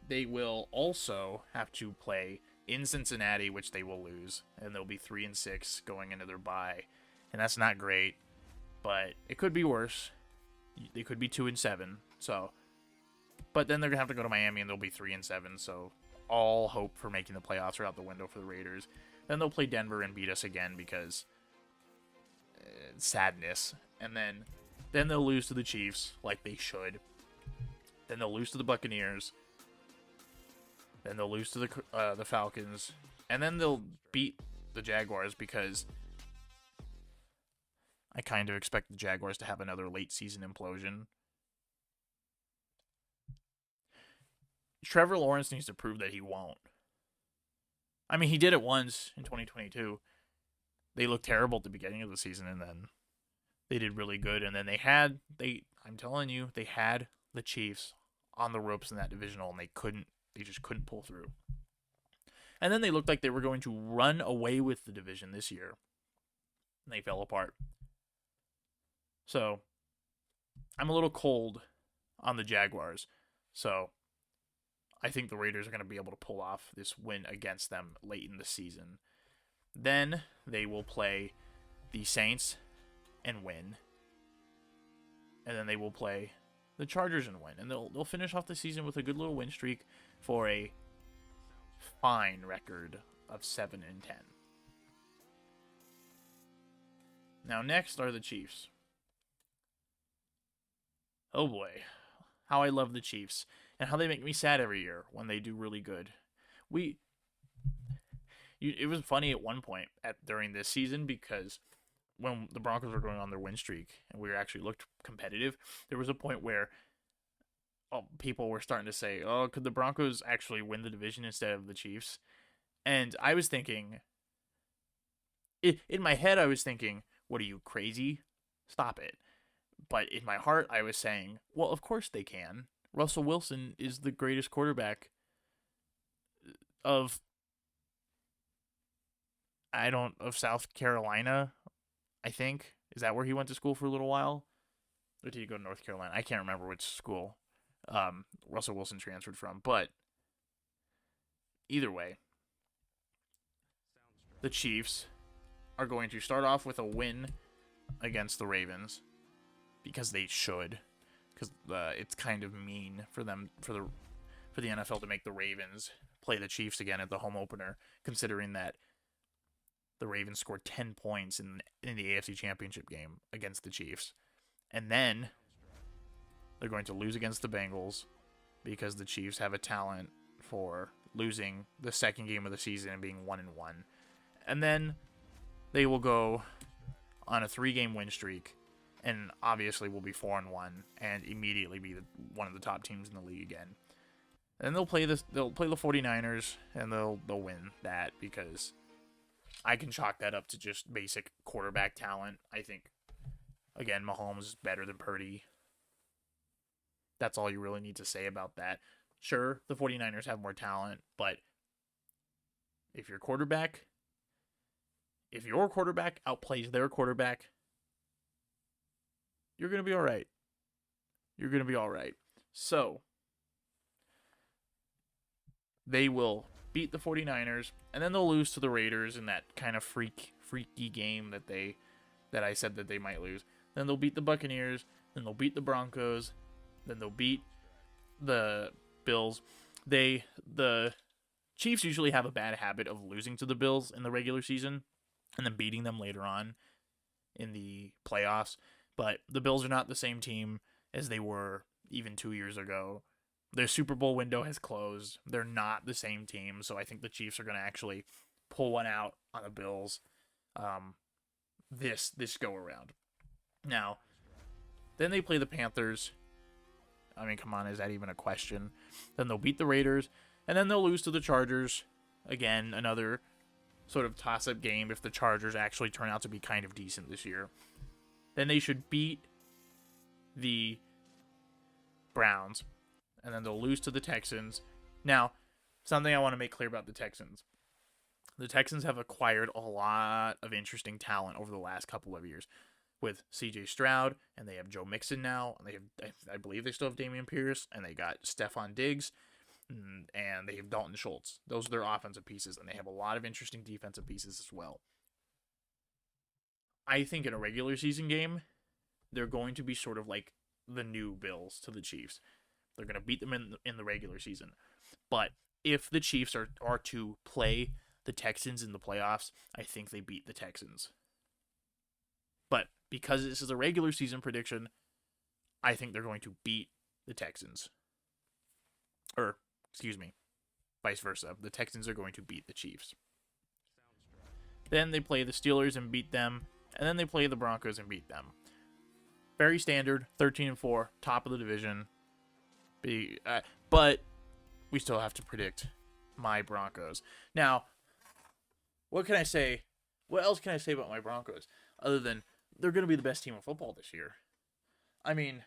they will also have to play in Cincinnati, which they will lose, and they'll be 3-6 going into their bye, and that's not great, but it could be worse. They could be 2-7. So, but then they're gonna have to go to Miami, and they'll be 3-7. So, all hope for making the playoffs are out the window for the Raiders. Then they'll play Denver and beat us again because sadness, and then they'll lose to the Chiefs, like they should. Then they'll lose to the Buccaneers. Then they'll lose to the Falcons. And then they'll beat the Jaguars because I kind of expect the Jaguars to have another late season implosion. Trevor Lawrence needs to prove that he won't. I mean, he did it once in 2022. They looked terrible at the beginning of the season, and then they did really good, and then I'm telling you, they had the Chiefs on the ropes in that divisional, and they just couldn't pull through. And then they looked like they were going to run away with the division this year, and they fell apart. So, I'm a little cold on the Jaguars, so I think the Raiders are going to be able to pull off this win against them late in the season. Then they will play the Saints and win. And then they will play the Chargers and win. And they'll finish off the season with a good little win streak for a fine record of 7-10. Now next are the Chiefs. Oh boy. How I love the Chiefs. And how they make me sad every year when they do really good. You it was funny at one point during this season because when the Broncos were going on their win streak and we actually looked competitive, there was a point where people were starting to say, "Oh, could the Broncos actually win the division instead of the Chiefs?" And I was thinking, in my head, I was thinking, "What are you, crazy? Stop it!" But in my heart, I was saying, "Well, of course they can. Russell Wilson is the greatest quarterback of of South Carolina, I think. Is that where he went to school for a little while? Or did he go to North Carolina? I can't remember which school Russell Wilson transferred from. But either way, the Chiefs are going to start off with a win against the Ravens because they should. Because it's kind of mean for them for the NFL to make the Ravens play the Chiefs again at the home opener, considering that the Ravens scored 10 points in the AFC Championship game against the Chiefs. And then they're going to lose against the Bengals because the Chiefs have a talent for losing the second game of the season and being 1-1. And then they will go on a 3-game win streak and obviously will be 4-1 and immediately be one of the top teams in the league again. And they'll play the 49ers and they'll win that because I can chalk that up to just basic quarterback talent. I think, again, Mahomes is better than Purdy. That's all you really need to say about that. Sure, the 49ers have more talent, but if your quarterback outplays their quarterback, you're going to be all right. You're going to be all right. So, they will beat the 49ers, and then they'll lose to the Raiders in that kind of freaky game that I said that they might lose. Then they'll beat the Buccaneers, then they'll beat the Broncos, then they'll beat the Bills. The Chiefs usually have a bad habit of losing to the Bills in the regular season and then beating them later on in the playoffs. But the Bills are not the same team as they were even 2 years ago. Their Super Bowl window has closed. They're not the same team, so I think the Chiefs are going to actually pull one out on the Bills this go around. Now, then they play the Panthers. I mean, come on, is that even a question? Then they'll beat the Raiders, and then they'll lose to the Chargers. Again, another sort of toss-up game if the Chargers actually turn out to be kind of decent this year. Then they should beat the Browns, and then they'll lose to the Texans. Now, something I want to make clear about the Texans. The Texans have acquired a lot of interesting talent over the last couple of years with C.J. Stroud, and they have Joe Mixon now, and they have, I believe they still have Dameon Pierce, and they got Stephon Diggs, and they have Dalton Schultz. Those are their offensive pieces, and they have a lot of interesting defensive pieces as well. I think in a regular season game, they're going to be sort of like the new Bills to the Chiefs. They're going to beat them in the regular season. But if the Chiefs are to play the Texans in the playoffs, I think they beat the Texans. But because this is a regular season prediction, I think they're going to beat the Texans. Or, excuse me, vice versa. The Texans are going to beat the Chiefs. Then they play the Steelers and beat them. And then they play the Broncos and beat them. Very standard, 13-4, top of the division. But we still have to predict my Broncos. Now, what can I say? What else can I say about my Broncos other than they're going to be the best team in football this year? I mean,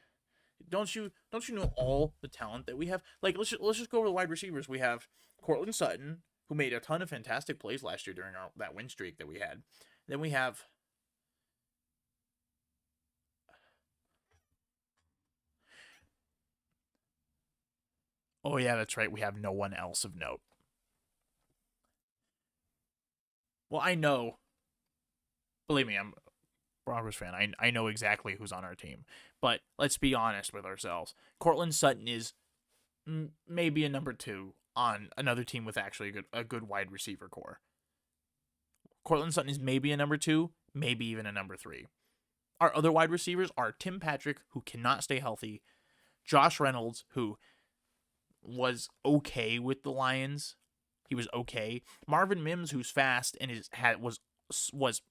don't you know all the talent that we have? Like, let's just go over the wide receivers. We have Courtland Sutton, who made a ton of fantastic plays last year during that win streak that we had. Then we have oh, yeah, that's right. We have no one else of note. Well, I know. Believe me, I'm a Broncos fan. I know exactly who's on our team. But let's be honest with ourselves. Courtland Sutton is maybe a number 2 on another team with actually a good wide receiver core. Courtland Sutton is maybe a number 2, maybe even a number 3. Our other wide receivers are Tim Patrick, who cannot stay healthy, Josh Reynolds, who was okay with the Lions he was okay. Marvin Mims, who's fast and was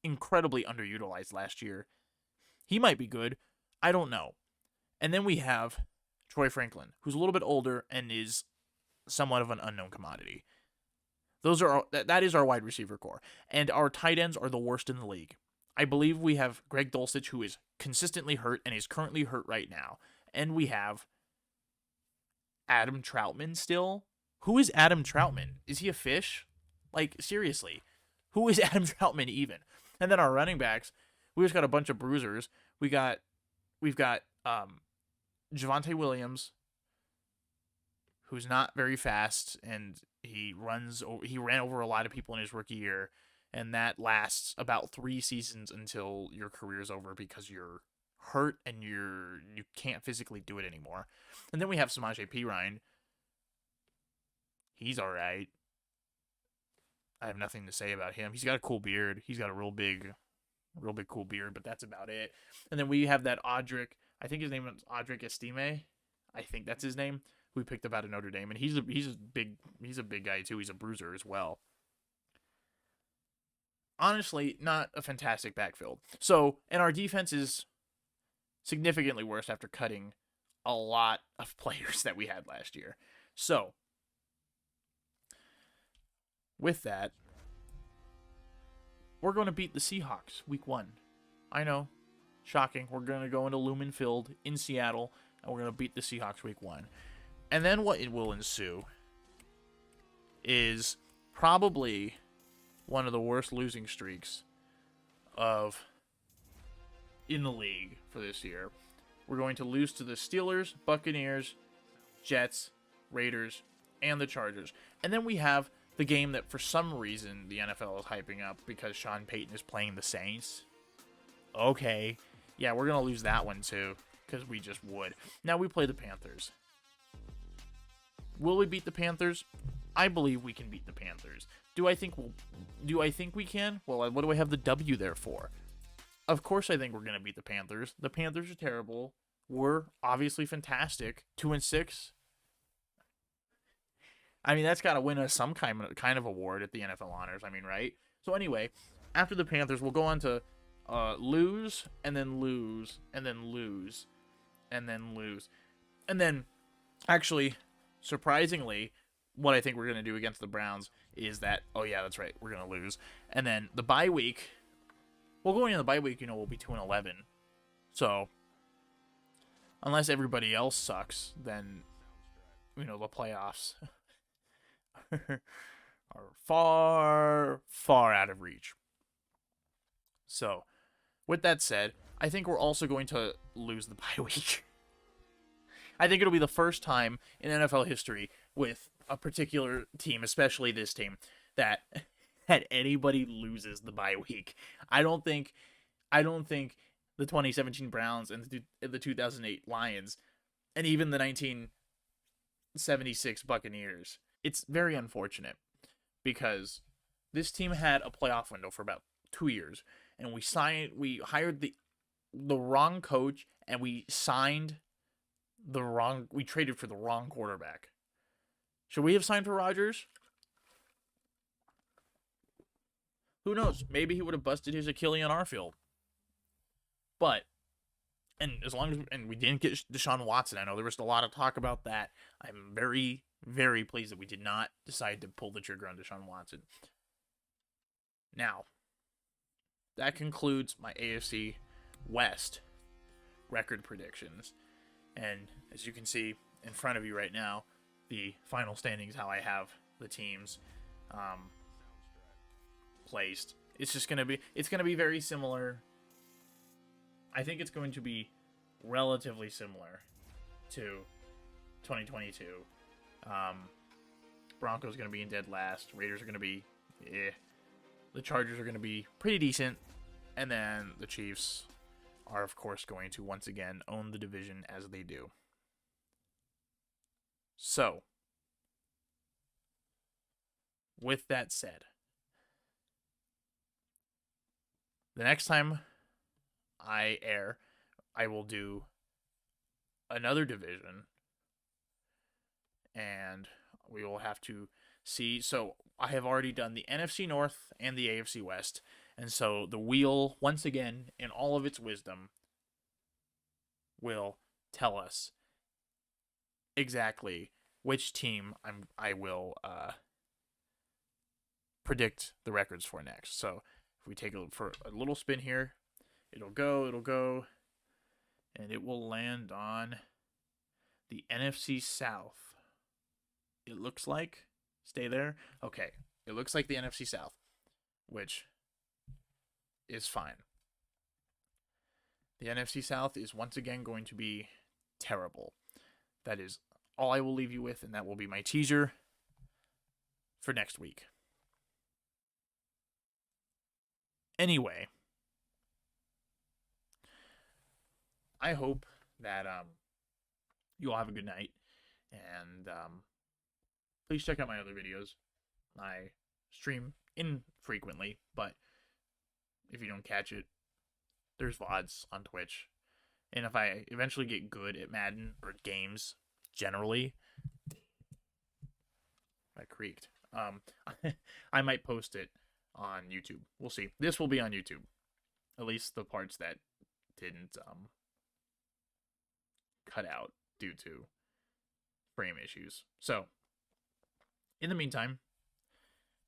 incredibly underutilized last year. He might be good. I don't know. And then we have Troy Franklin, who's a little bit older and is somewhat of an unknown commodity. That is our wide receiver core. And our tight ends are the worst in the league. I believe we have Greg Dulcich, who is consistently hurt and is currently hurt right now. And we have Adam Troutman still. Who is Adam Troutman? Is he a fish? Like, seriously. Who is Adam Troutman even? And then our running backs, we just got a bunch of bruisers. We've got Javonte Williams, who's not very fast, and he ran over a lot of people in his rookie year, and that lasts about 3 seasons until your career's over because you're hurt and you can't physically do it anymore. And then we have Samaje Perine. He's all right. I have nothing to say about him. He's got a cool beard. He's got a real big cool beard, but that's about it. And then we have that Audric. I think his name is Audric Estime. I think that's his name. We picked up out of Notre Dame, and he's a big guy too. He's a bruiser as well. Honestly, not a fantastic backfield. So, and our defense is significantly worse after cutting a lot of players that we had last year. So, with that, we're going to beat the Seahawks week 1. I know, shocking. We're going to go into Lumen Field in Seattle, and we're going to beat the Seahawks week 1. And then what it will ensue is probably one of the worst losing streaks in the league for this year. We're going to lose to the Steelers, Buccaneers, Jets, Raiders, and the Chargers. And then we have the game that for some reason the NFL is hyping up because Sean Payton is playing the Saints. Okay. Yeah, we're going to lose that one too because we just would. Now we play the Panthers. Will we beat the Panthers? I believe we can beat the Panthers. Do I think we can? Well, what do I have the W there for? Of course I think we're going to beat the Panthers. The Panthers are terrible. We're obviously fantastic. 2-6. I mean, that's got to win us some kind of award at the NFL Honors. I mean, right? So anyway, after the Panthers, we'll go on to lose, and then lose, and then lose, and then lose. And then, actually, surprisingly, what I think we're going to do against the Browns is that, oh yeah, that's right, we're going to lose. And then the bye week, well, going into the bye week, we'll be 2-11. So, unless everybody else sucks, then, the playoffs are far, far out of reach. So, with that said, I think we're also going to lose the bye week. I think it'll be the first time in NFL history with a particular team, especially this team, that anybody loses the bye week. I don't think the 2017 Browns and the 2008 Lions and even the 1976 Buccaneers. It's very unfortunate because this team had a playoff window for about 2 years, and we hired the wrong coach, and we traded for the wrong quarterback. Should we have signed for Rodgers? Who knows? Maybe he would have busted his Achilles on our field. But, and we didn't get Deshaun Watson. I know there was a lot of talk about that. I'm very, very pleased that we did not decide to pull the trigger on Deshaun Watson. Now, that concludes my AFC West record predictions. And as you can see in front of you right now, the final standings, how I have the teams placed. It's going to be very similar. I think it's going to be relatively similar to 2022. Broncos going to be in dead last. Raiders are going to be The Chargers are going to be pretty decent. And then the Chiefs are, of course, going to once again own the division as they do. So, with that said, the next time I air, I will do another division, and we will have to See, so I have already done the NFC North and the AFC West. And so the wheel, once again, in all of its wisdom, will tell us exactly which team I will predict the records for next. So if we take for a little spin here, it'll go, and it will land on the NFC South. It looks like. Stay there. Okay. It looks like the NFC South, which is fine. The NFC South is once again going to be terrible. That is all I will leave you with, and that will be my teaser for next week. Anyway, I hope that you all have a good night, and please check out my other videos. I stream infrequently, but if you don't catch it, there's VODs on Twitch. And if I eventually get good at Madden or games generally, I creaked. I might post it on YouTube. We'll see. This will be on YouTube. At least the parts that didn't cut out due to frame issues. So, in the meantime,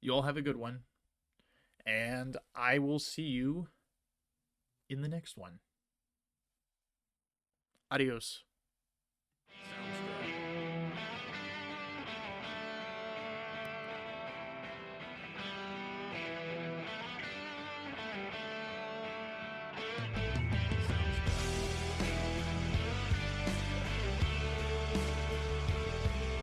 you all have a good one. And I will see you in the next one. Adios.